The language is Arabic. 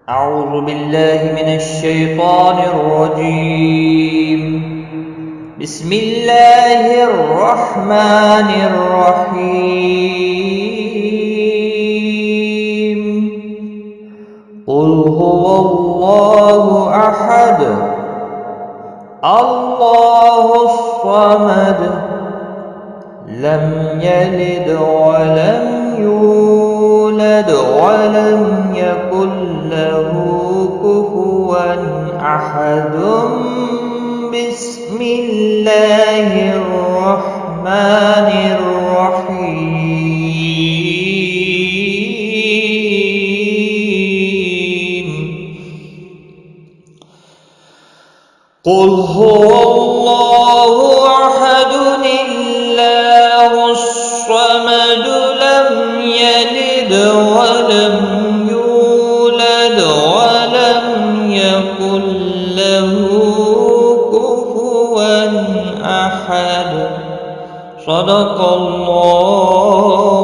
أعوذ بالله من الشيطان الرجيم. بسم الله الرحمن الرحيم. قل هو الله أحد الله الصمد لم يلد ولم يولد ولم يكن له كفوا أحد. بسم الله الرحمن الرحيم. قل هو الله أحد الله الصمد لم يلد ولم يولد ولم يكن له كفوا أحد. صدق الله.